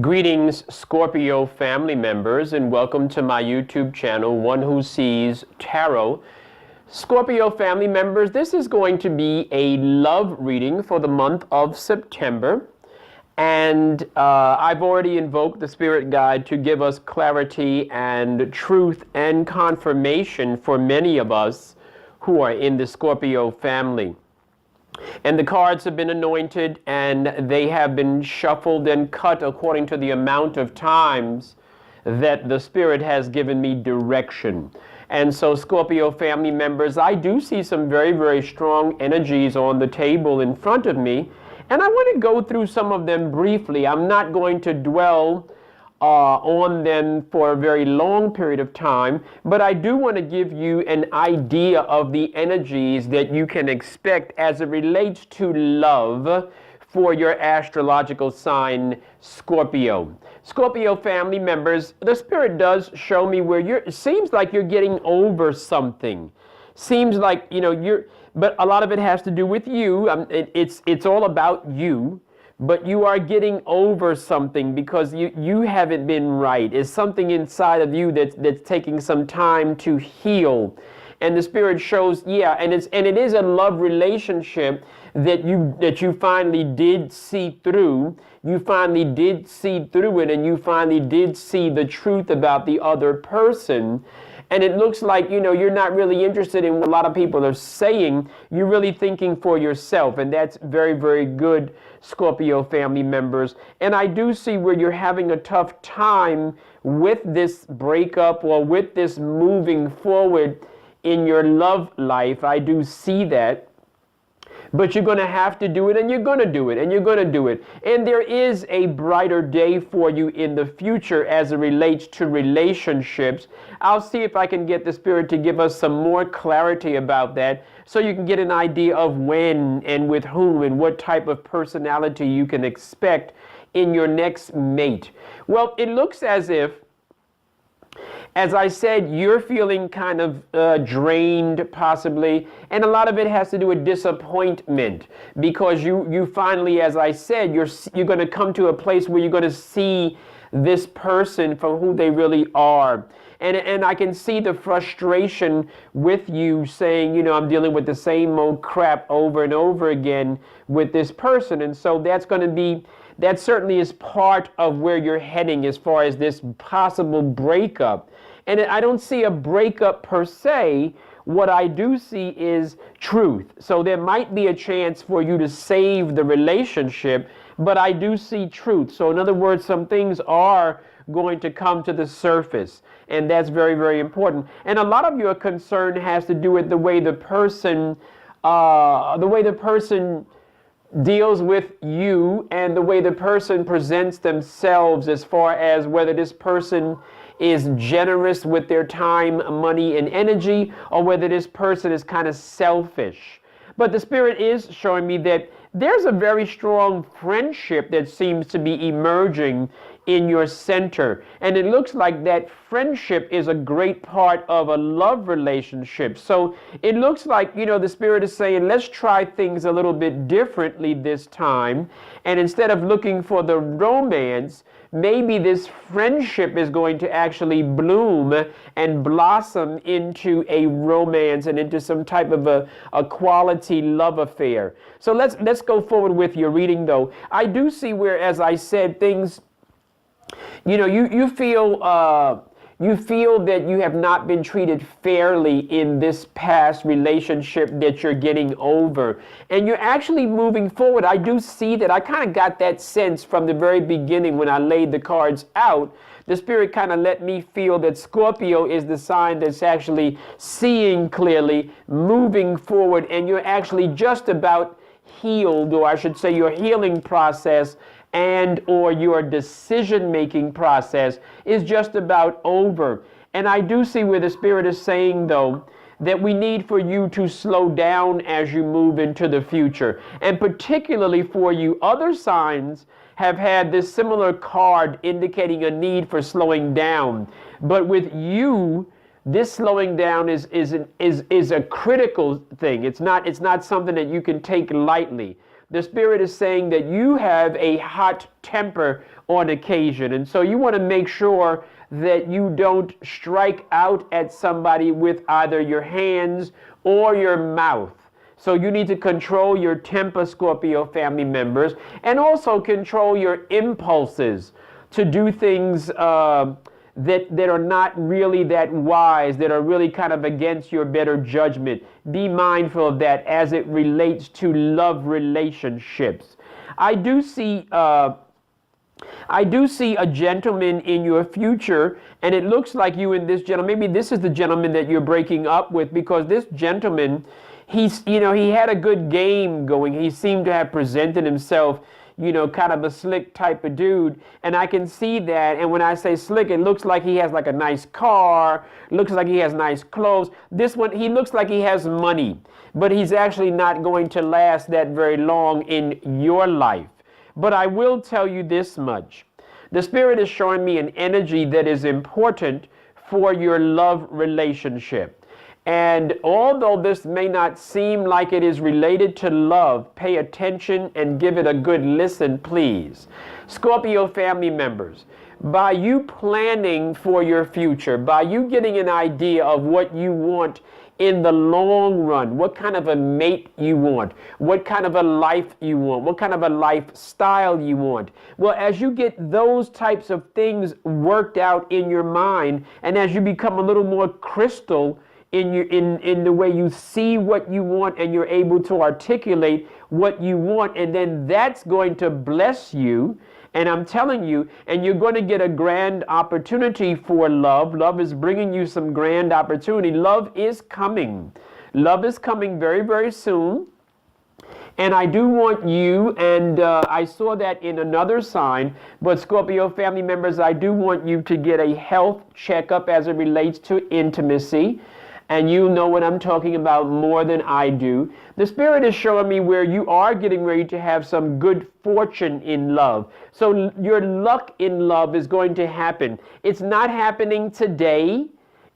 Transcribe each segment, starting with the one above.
Greetings, Scorpio family members, and welcome to my YouTube channel, One Who Sees Tarot. Scorpio family members, this is going to be a love reading for the month of September. And I've already invoked the spirit guide to give us clarity and truth and confirmation for many of us who are in the Scorpio family. And the cards have been anointed and they have been shuffled and cut according to the amount of times that the Spirit has given me direction. And so, Scorpio family members, I do see some very, very strong energies on the table in front of me. And I want to go through some of them briefly. I'm not going to dwell on them for a very long period of time, but I do want to give you an idea of the energies that you can expect as it relates to love for your astrological sign, Scorpio. Scorpio family members, the Spirit does show me where it seems like you're getting over something. Seems like, but a lot of it has to do with you. It's all about you. But you are getting over something because you haven't been right. It's something inside of you that's taking some time to heal. And the Spirit shows, and it is a love relationship that you finally did see through. You finally did see through it, and you finally did see the truth about the other person. And it looks like, you're not really interested in what a lot of people are saying. You're really thinking for yourself. And that's very, very good, Scorpio family members. And I do see where you're having a tough time with this breakup or with this moving forward in your love life. I do see that. But you're going to have to do it, and you're going to do it, and you're going to do it. And there is a brighter day for you in the future as it relates to relationships. I'll see if I can get the Spirit to give us some more clarity about that so you can get an idea of when and with whom and what type of personality you can expect in your next mate. Well, it looks as if, as I said, you're feeling kind of drained, possibly, and a lot of it has to do with disappointment because you finally, as I said, you're going to come to a place where you're going to see this person for who they really are. And I can see the frustration with you saying, I'm dealing with the same old crap over and over again with this person. And so that certainly is part of where you're heading as far as this possible breakup. And I don't see a breakup per se. What I do see is truth. So there might be a chance for you to save the relationship, but I do see truth. So in other words, some things are going to come to the surface, and that's very, very important. And a lot of your concern has to do with the way the person deals with you and the way the person presents themselves as far as whether this person is generous with their time, money, and energy, or whether this person is kind of selfish. But the Spirit is showing me that there's a very strong friendship that seems to be emerging in your center. And it looks like that friendship is a great part of a love relationship. So it looks like, the Spirit is saying, let's try things a little bit differently this time. And instead of looking for the romance, maybe this friendship is going to actually bloom and blossom into a romance and into some type of a quality love affair. So let's go forward with your reading, though. I do see where, as I said, things, you feel that you have not been treated fairly in this past relationship that you're getting over. And you're actually moving forward. I do see that. I kind of got that sense from the very beginning when I laid the cards out. The Spirit kind of let me feel that Scorpio is the sign that's actually seeing clearly, moving forward, and you're actually just about healed, or I should say your healing process and or your decision-making process is just about over. And I do see where the Spirit is saying, though, that we need for you to slow down as you move into the future. And particularly for you, other signs have had this similar card indicating a need for slowing down. But with you, this slowing down is a critical thing. It's not something that you can take lightly. the Spirit is saying that you have a hot temper on occasion. And so you want to make sure that you don't strike out at somebody with either your hands or your mouth. So you need to control your temper, Scorpio family members, and also control your impulses to do things that are not really that wise, that are really kind of against your better judgment. Be mindful of that as it relates to love relationships. I do see a gentleman in your future, and it looks like you and this gentleman, maybe this is the gentleman that you're breaking up with, because this gentleman, he had a good game going. He seemed to have presented himself, kind of a slick type of dude. And I can see that. And when I say slick, it looks like he has like a nice car, looks like he has nice clothes. This one, he looks like he has money, but he's actually not going to last that very long in your life. But I will tell you this much. The Spirit is showing me an energy that is important for your love relationship. And although this may not seem like it is related to love, pay attention and give it a good listen, please. Scorpio family members, by you planning for your future, by you getting an idea of what you want in the long run, what kind of a mate you want, what kind of a life you want, what kind of a lifestyle you want. Well, as you get those types of things worked out in your mind, and as you become a little more crystal in the way you see what you want, and you're able to articulate what you want, and then that's going to bless you. And I'm telling you, and you're going to get a grand opportunity for love. Love is bringing you some grand opportunity. Love is coming. Love is coming very, very soon. And I do want you, and I saw that in another sign, but Scorpio family members, I do want you to get a health checkup as it relates to intimacy. And you know what I'm talking about more than I do. The Spirit is showing me where you are getting ready to have some good fortune in love. So your luck in love is going to happen. It's not happening today.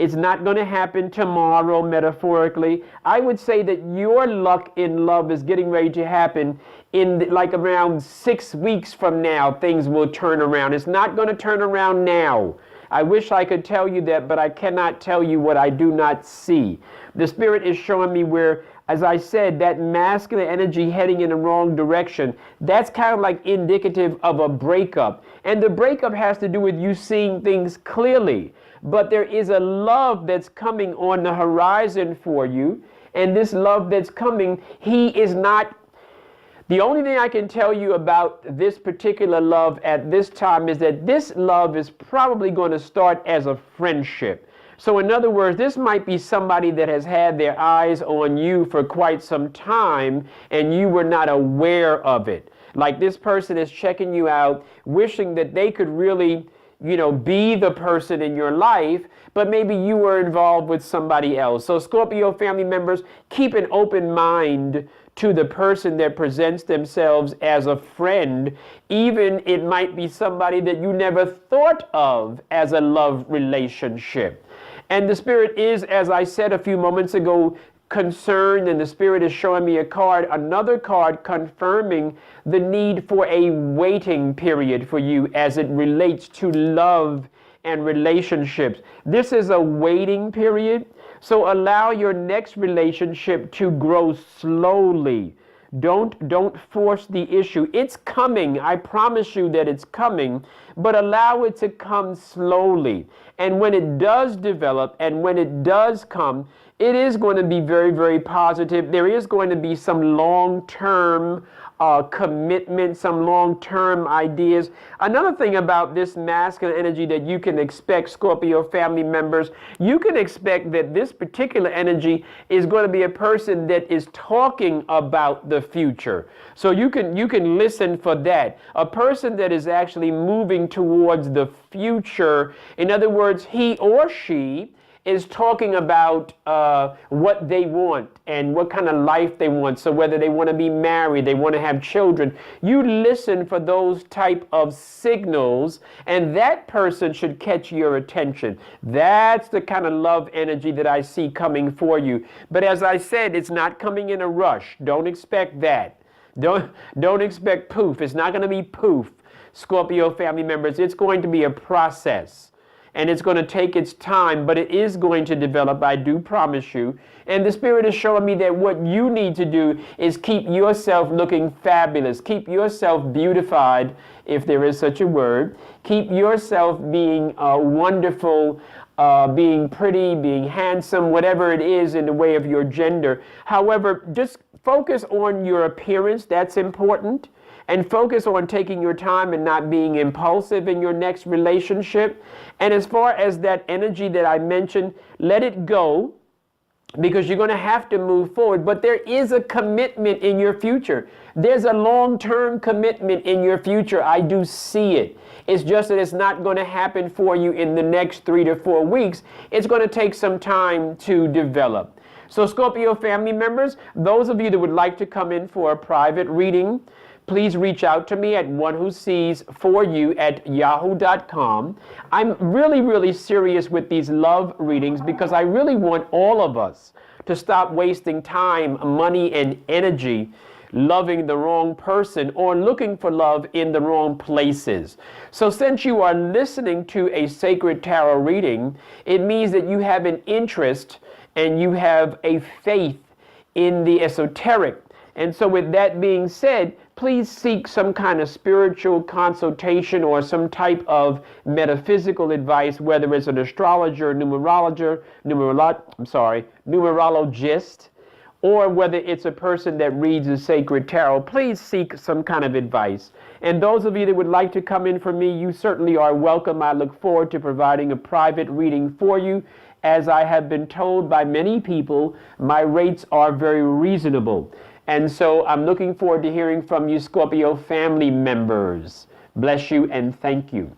It's not going to happen tomorrow, metaphorically. I would say that your luck in love is getting ready to happen in like around 6 weeks from now. Things will turn around. It's not going to turn around now. I wish I could tell you that, but I cannot tell you what I do not see. The Spirit is showing me where, as I said, that masculine energy heading in the wrong direction, that's kind of like indicative of a breakup. And the breakup has to do with you seeing things clearly. But there is a love that's coming on the horizon for you. And this love that's coming, he is not. The only thing I can tell you about this particular love at this time is that this love is probably going to start as a friendship. So in other words, this might be somebody that has had their eyes on you for quite some time and you were not aware of it. Like this person is checking you out, wishing that they could really, be the person in your life, but maybe you were involved with somebody else. So Scorpio family members, keep an open mind to the person that presents themselves as a friend. Even it might be somebody that you never thought of as a love relationship. And the Spirit is, as I said a few moments ago, concerned, and the Spirit is showing me another card confirming the need for a waiting period for you as it relates to love and relationships. This is a waiting period. So allow your next relationship to grow slowly. Don't force the issue. It's coming. I promise you that it's coming, but allow it to come slowly. And when it does develop and when it does come, it is going to be very, very positive. There is going to be some long-term commitment, some long-term ideas. Another thing about this masculine energy that you can expect, Scorpio family members, you can expect that this particular energy is going to be a person that is talking about the future. So you can listen for that. A person that is actually moving towards the future. In other words, he or she is talking about what they want and what kind of life they want. So whether they want to be married, they want to have children, you listen for those type of signals, and that person should catch your attention. That's the kind of love energy that I see coming for you. But as I said, it's not coming in a rush. Don't expect that. Don't expect poof. It's not going to be poof, Scorpio family members. It's going to be a process, and it's going to take its time, but it is going to develop, I do promise you. And the Spirit is showing me that what you need to do is keep yourself looking fabulous. Keep yourself beautified, if there is such a word. Keep yourself being wonderful, being pretty, being handsome, whatever it is in the way of your gender. However, just focus on your appearance. That's important. And focus on taking your time and not being impulsive in your next relationship. And as far as that energy that I mentioned, let it go, because you're going to have to move forward. But there is a commitment in your future. There's a long-term commitment in your future. I do see it. It's just that it's not going to happen for you in the next 3 to 4 weeks. It's going to take some time to develop. So Scorpio family members, those of you that would like to come in for a private reading, please reach out to me at onewhosees4you@yahoo.com. I'm really serious with these love readings because I really want all of us to stop wasting time, money, and energy loving the wrong person or looking for love in the wrong places. So since you are listening to a sacred tarot reading, it means that you have an interest and you have a faith in the esoteric. And so with that being said, please seek some kind of spiritual consultation or some type of metaphysical advice, whether it's an astrologer, numerologist, or whether it's a person that reads the sacred tarot. Please seek some kind of advice. And those of you that would like to come in for me, you certainly are welcome. I look forward to providing a private reading for you. As I have been told by many people, my rates are very reasonable. And so I'm looking forward to hearing from you, Scorpio family members. Bless you and thank you.